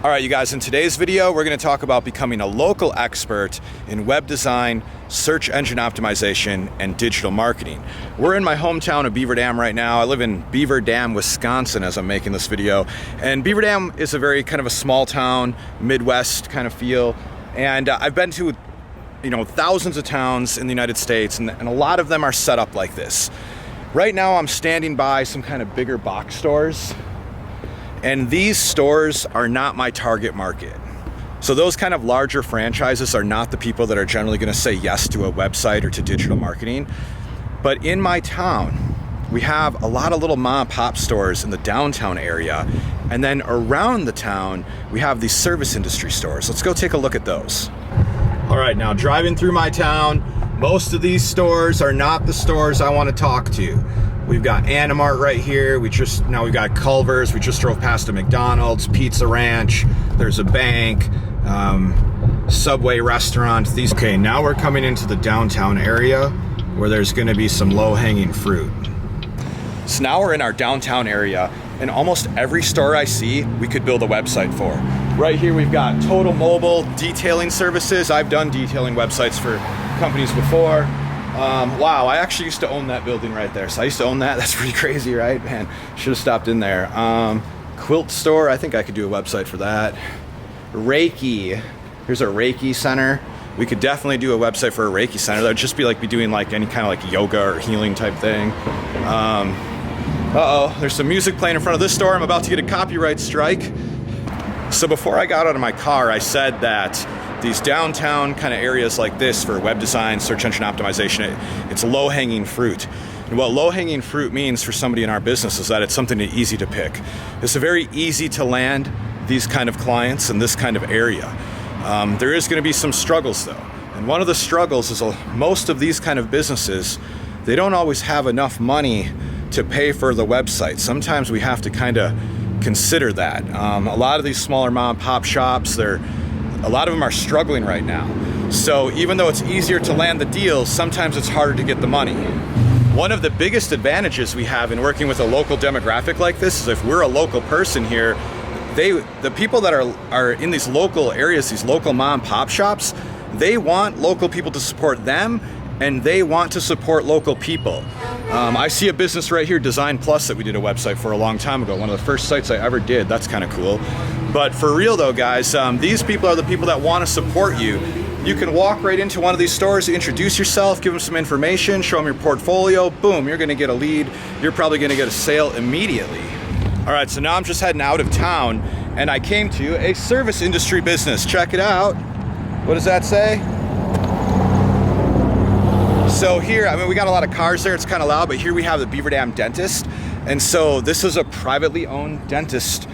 All right, you guys, in today's video, we're gonna talk about becoming a local expert in web design, search engine optimization, and digital marketing. We're in my hometown of Beaver Dam right now. I live in Beaver Dam, Wisconsin as I'm making this video. And Beaver Dam is a very kind of a small town, Midwest kind of feel. And I've been to thousands of towns in the United States, and a lot of them are set up like this. Right now I'm standing by some kind of bigger box stores, and these stores are not my target market. So those kind of larger franchises are not the people that are generally going to say yes to a website or to digital marketing. But in my town, we have a lot of little mom and pop stores in the downtown area, and then around the town we have these service industry stores. Let's go take a look at those. All right, now driving through my town, most of these stores are not the stores I want to talk to. We've got Animart right here. We've got Culver's. We just drove past a McDonald's, Pizza Ranch. There's a bank, Subway restaurant. Okay, now we're coming into the downtown area where there's going to be some low-hanging fruit. So now we're in our downtown area, and almost every store I see, we could build a website for. Right here, we've got Total Mobile detailing services. I've done detailing websites for companies before. Wow, I actually used to own that building right there. So I used to own that. That's pretty crazy, right? Man, should have stopped in there. Quilt store, I think I could do a website for that. Reiki, here's a Reiki center. We could definitely do a website for a Reiki center. That would just be doing any kind of yoga or healing type thing. Uh-oh, there's some music playing in front of this store. I'm about to get a copyright strike. So before I got out of my car, I said that these downtown kind of areas like this for web design, search engine optimization, it's low-hanging fruit. And what low-hanging fruit means for somebody in our business is that it's something easy to pick. It's very easy to land these kind of clients in this kind of area. There is going to be some struggles though. And one of the struggles is most of these kind of businesses, they don't always have enough money to pay for the website. Sometimes we have to kind of consider that. A lot of these smaller mom and pop shops, a lot of them are struggling right now. So even though it's easier to land the deals, sometimes it's harder to get the money. One of the biggest advantages we have in working with a local demographic like this is if we're a local person here, the people that are in these local areas, these local mom and pop shops, they want local people to support them, and they want to support local people. I see a business right here, Design Plus, that we did a website for a long time ago. One of the first sites I ever did. That's kind of cool. But for real though, guys, these people are the people that want to support you. You can walk right into one of these stores, introduce yourself, give them some information, show them your portfolio, boom, you're gonna get a lead. You're probably gonna get a sale immediately. All right, so now I'm just heading out of town, and I came to a service industry business. Check it out. What does that say? So here, we got a lot of cars there, it's kind of loud, but here we have the Beaver Dam dentist. And so this is a privately owned dentist.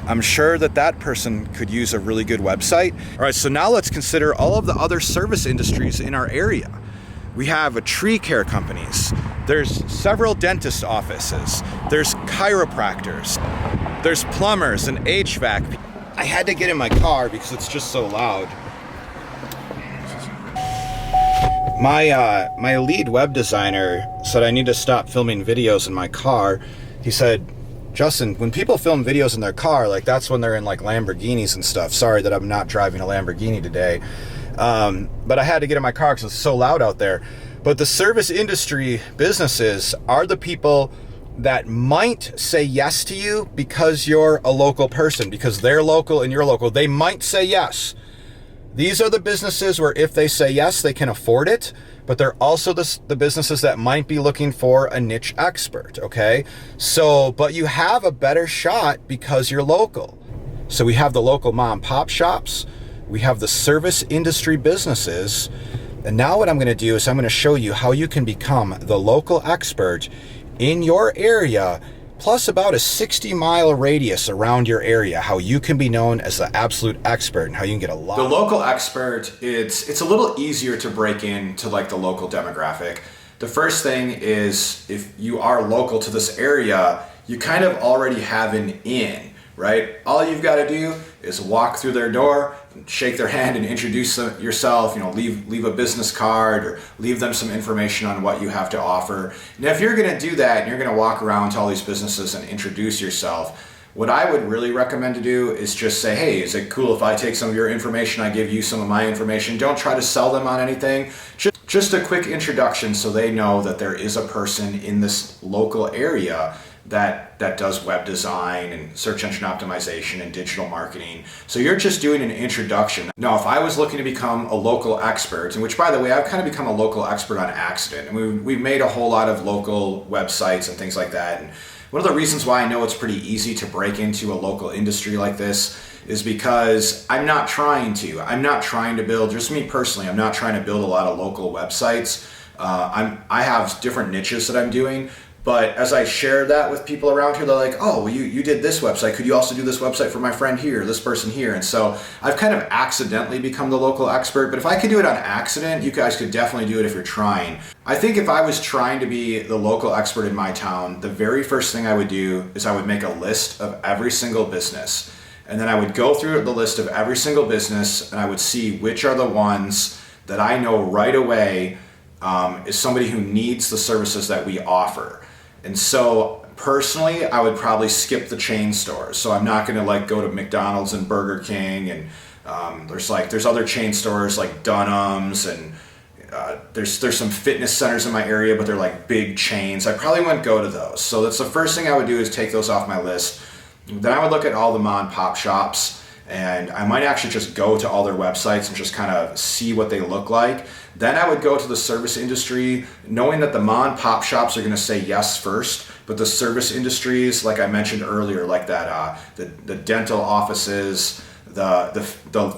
I'm sure that person could use a really good website. All right, so now let's consider all of the other service industries in our area. We have tree care companies. There's several dentist offices. There's chiropractors. There's plumbers and HVAC. I had to get in my car because it's just so loud. My lead web designer said I need to stop filming videos in my car. He said, Justin, when people film videos in their car, that's when they're in Lamborghinis and stuff. Sorry that I'm not driving a Lamborghini today. But I had to get in my car because it's so loud out there. But the service industry businesses are the people that might say yes to you because you're a local person, because they're local and you're local. They might say yes. These are the businesses where if they say yes, they can afford it, but they're also the businesses that might be looking for a niche expert, okay? So, but you have a better shot because you're local. So we have the local mom and pop shops, we have the service industry businesses, and now what I'm gonna do is I'm gonna show you how you can become the local expert in your area, plus about a 60-mile radius around your area, how you can be known as the absolute expert and how you can get a lot. The local expert, it's a little easier to break into the local demographic. The first thing is if you are local to this area, you kind of already have an in, right? All you've got to do is walk through their door, shake their hand and introduce yourself, leave a business card or leave them some information on what you have to offer. Now, if you're going to do that and you're going to walk around to all these businesses and introduce yourself, What I would really recommend to do is just say, hey, is it cool if I take some of your information, I give you some of my information? Don't try to sell them on anything. Just a quick introduction so they know that there is a person in this local area that does web design and search engine optimization and digital marketing. So you're just doing an introduction. Now, if I was looking to become a local expert, and which by the way, I've kind of become a local expert on accident. And we've made a whole lot of local websites and things like that. And one of the reasons why I know it's pretty easy to break into a local industry like this is because I'm not trying to build, just me personally, I'm not trying to build a lot of local websites. I have different niches that I'm doing. But as I share that with people around here, they're like, oh, well, you did this website. Could you also do this website for my friend here, this person here? And so I've kind of accidentally become the local expert. But if I could do it on accident, you guys could definitely do it if you're trying. I think if I was trying to be the local expert in my town, the very first thing I would do is I would make a list of every single business. And then I would go through the list of every single business and I would see which are the ones that I know right away is somebody who needs the services that we offer. And so personally, I would probably skip the chain stores. So I'm not going to like go to McDonald's and Burger King, and there's other chain stores like Dunham's, and there's some fitness centers in my area, but they're like big chains. I probably wouldn't go to those. So that's the first thing I would do, is take those off my list. Then I would look at all the mom and pop shops, and I might actually just go to all their websites and just kind of see what they look like. Then I would go to the service industry, knowing that the mom and pop shops are going to say yes first, but the service industries, like I mentioned earlier, like that, the dental offices, the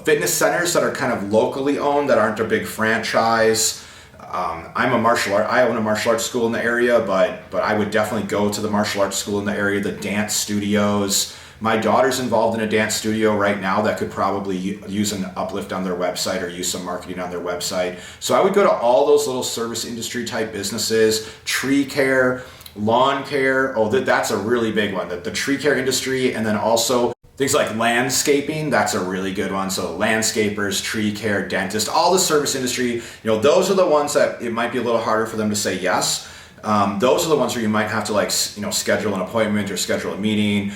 fitness centers that are kind of locally owned, that aren't a big franchise. I own a martial arts school in the area, but I would definitely go to the martial arts school in the area, the dance studios. My daughter's involved in a dance studio right now that could probably use an uplift on their website or use some marketing on their website. So I would go to all those little service industry type businesses, tree care, lawn care. Oh, that's a really big one, the tree care industry. And then also things like landscaping, that's a really good one. So landscapers, tree care, dentist, all the service industry, those are the ones that it might be a little harder for them to say yes. Those are the ones where you might have to schedule an appointment or schedule a meeting.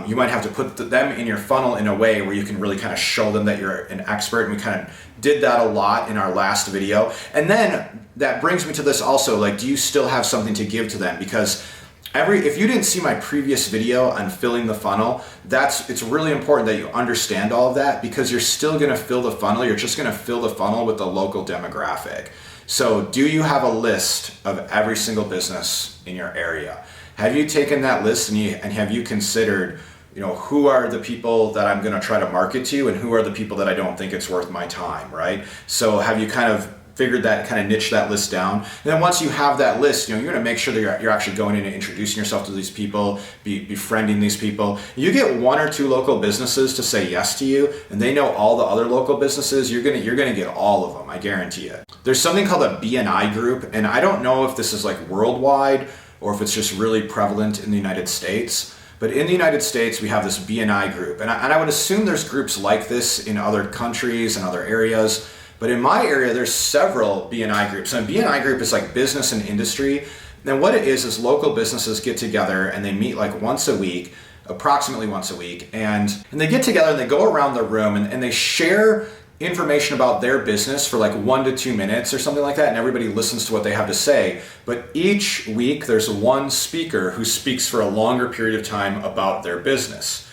You might have to put them in your funnel in a way where you can really kind of show them that you're an expert. And we kind of did that a lot in our last video. And then that brings me to this also, do you still have something to give to them? Because if you didn't see my previous video on filling the funnel, it's really important that you understand all of that, because you're still going to fill the funnel. You're just going to fill the funnel with the local demographic. So do you have a list of every single business in your area? Have you taken that list and have you considered, who are the people that I'm going to try to market to, and who are the people that I don't think it's worth my time, right? So have you kind of figured that, kind of niche that list down? And then once you have that list, you're going to make sure that you're actually going in and introducing yourself to these people, befriending these people. You get one or two local businesses to say yes to you, and they know all the other local businesses, you're going to get all of them, I guarantee it. There's something called a BNI group, and I don't know if this is worldwide or if it's just really prevalent in the United States. But in the United States, we have this BNI group, and I would assume there's groups like this in other countries and other areas. But in my area, there's several BNI groups. And a BNI group is like business and industry. And what it is local businesses get together and they meet once a week, approximately once a week. And they get together and they go around the room and they share information about their business for 1 to 2 minutes or something like that. And everybody listens to what they have to say. But each week, there's one speaker who speaks for a longer period of time about their business.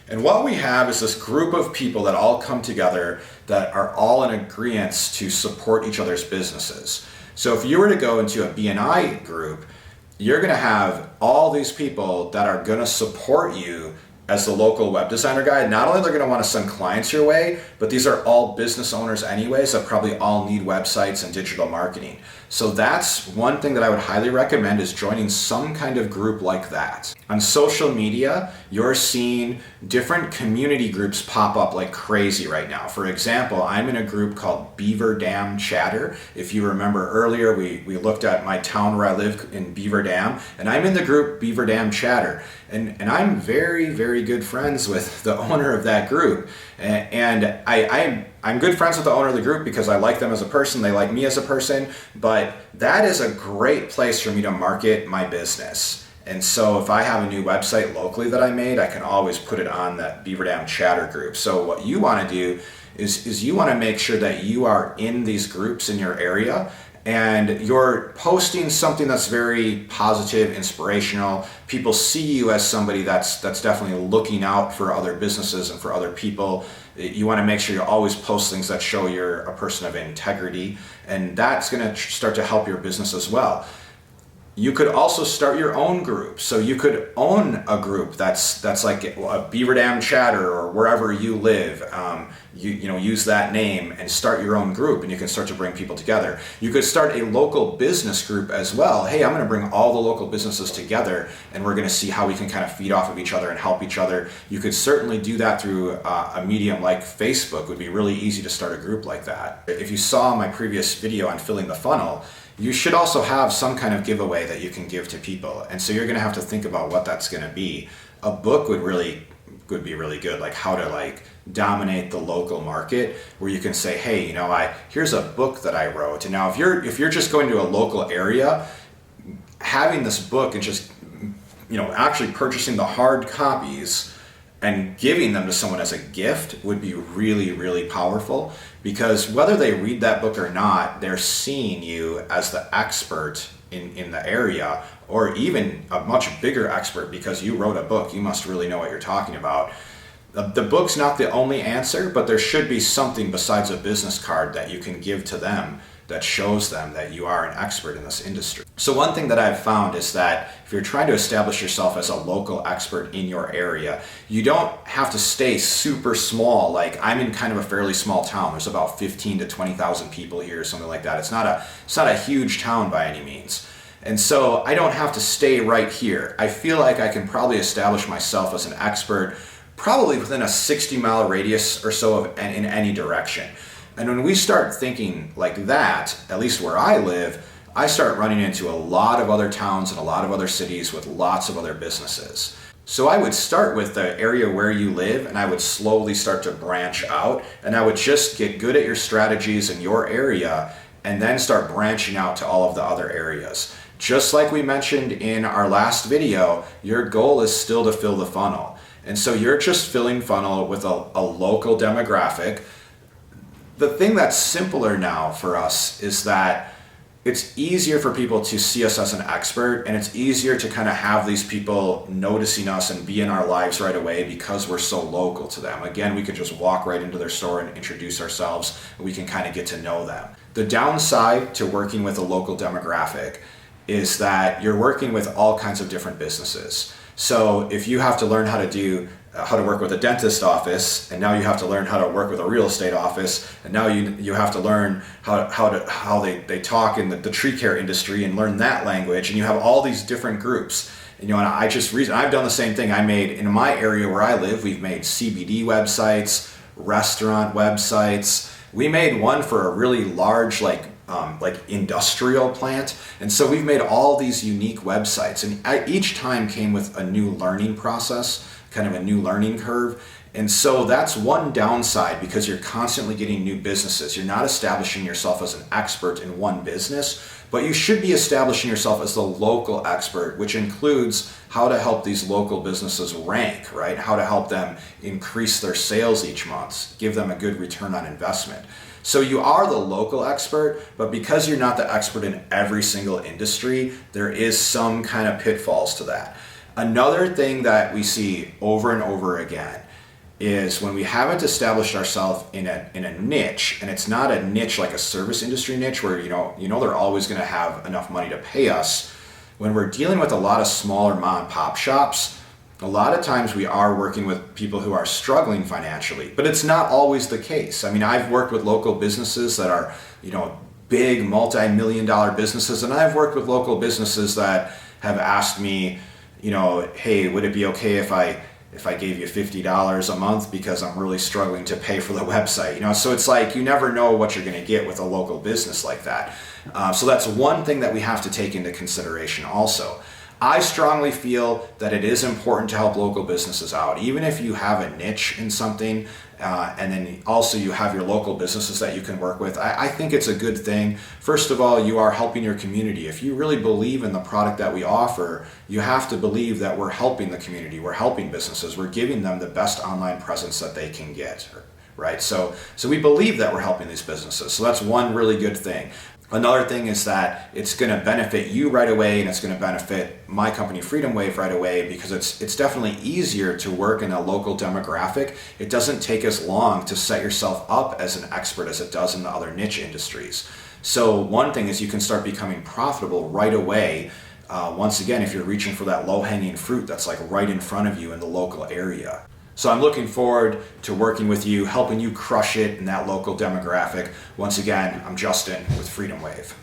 And what we have is this group of people that all come together that are all in agreement to support each other's businesses. So if you were to go into a BNI group, you're going to have all these people that are going to support you as the local web designer guy. Not only they're going to want to send clients your way, but these are all business owners anyways that probably all need websites and digital marketing. So that's one thing that I would highly recommend, is joining some kind of group like that. On social media, you're seeing different community groups pop up like crazy right now. For example, I'm in a group called Beaver Dam Chatter. If you remember earlier, we looked at my town where I live in Beaver Dam, and I'm in the group Beaver Dam Chatter. And I'm very, very good friends with the owner of that group. And I'm good friends with the owner of the group because I like them as a person, they like me as a person, but that is a great place for me to market my business. And so if I have a new website locally that I made, I can always put it on that Beaver Dam chatter group. So what you want to do is you want to make sure that you are in these groups in your area and you're posting something that's very positive, inspirational. People see you as somebody that's definitely looking out for other businesses and for other people. You want to make sure you always post things that show you're a person of integrity, and that's going to start to help your business as well. You could also start your own group. So you could own a group that's like a Beaver Dam chatter or wherever you live. Use that name and start your own group, and you can start to bring people together. You could start a local business group as well. Hey, I'm going to bring all the local businesses together, and we're going to see how we can kind of feed off of each other and help each other. You could certainly do that through a medium like Facebook. It would be really easy to start a group like that. If you saw my previous video on filling the funnel, you should also have some kind of giveaway that you can give to people. And so you're going to have to think about what that's going to be. A book would be really good, like how to dominate the local market, where you can say, hey, here's a book that I wrote. And now if you're just going to a local area, having this book and just actually purchasing the hard copies and giving them to someone as a gift would be really, really powerful, because whether they read that book or not, they're seeing you as the expert in the area, or even a much bigger expert because you wrote a book. You must really know what you're talking about. The book's not the only answer, but there should be something besides a business card that you can give to them that shows them that you are an expert in this industry. So one thing that I've found is that if you're trying to establish yourself as a local expert in your area, you don't have to stay super small. Like, I'm in kind of a fairly small town. There's about 15 to 20,000 people here or something like that. It's not a huge town by any means. And so I don't have to stay right here. I feel like I can probably establish myself as an expert probably within a 60-mile radius or so in any direction. And when we start thinking like that, at least where I live, I start running into a lot of other towns and a lot of other cities with lots of other businesses. So I would start with the area where you live, and I would slowly start to branch out, and I would just get good at your strategies in your area and then start branching out to all of the other areas. Just like we mentioned in our last video, your goal is still to fill the funnel. And so you're just filling funnel with a local demographic. The thing that's simpler now for us is that it's easier for people to see us as an expert, and it's easier to kind of have these people noticing us and be in our lives right away because we're so local to them. Again, we could just walk right into their store and introduce ourselves, and we can kind of get to know them. The downside to working with a local demographic is that you're working with all kinds of different businesses. So if you have to learn how to work with a dentist office, and now you have to learn how to work with a real estate office, and now you have to learn how they talk in the tree care industry and learn that language, and you have all these different groups. And I've done the same thing. I made, in my area where I live, we've made CBD websites, restaurant websites. We made one for a really large industrial plant. And so we've made all these unique websites, and each time came with a new learning process, kind of a new learning curve. And so that's one downside, because you're constantly getting new businesses. You're not establishing yourself as an expert in one business, but you should be establishing yourself as the local expert, which includes how to help these local businesses rank, right? How to help them increase their sales each month, give them a good return on investment. So you are the local expert, but because you're not the expert in every single industry, there is some kind of pitfalls to that. Another thing that we see over and over again is when we haven't established ourselves in a niche, and it's not a niche like a service industry niche where they're always going to have enough money to pay us. When we're dealing with a lot of smaller mom and pop shops, a lot of times we are working with people who are struggling financially, but it's not always the case. I mean, I've worked with local businesses that are, big multi-million-dollar businesses, and I've worked with local businesses that have asked me, hey, would it be okay if I gave you $50 a month because I'm really struggling to pay for the website? So it's like, you never know what you're going to get with a local business like that. So that's one thing that we have to take into consideration also. I strongly feel that it is important to help local businesses out. Even if you have a niche in something and then also you have your local businesses that you can work with. I think it's a good thing. First of all, you are helping your community. If you really believe in the product that we offer, you have to believe that we're helping the community, we're helping businesses, we're giving them the best online presence that they can get, right? So we believe that we're helping these businesses. So that's one really good thing. Another thing is that it's going to benefit you right away, and it's going to benefit my company Freedom Wave right away, because it's definitely easier to work in a local demographic. It doesn't take as long to set yourself up as an expert as it does in the other niche industries. So one thing is you can start becoming profitable right away. Once again, if you're reaching for that low-hanging fruit that's like right in front of you in the local area. So I'm looking forward to working with you, helping you crush it in that local demographic. Once again, I'm Justin with Freedom Wave.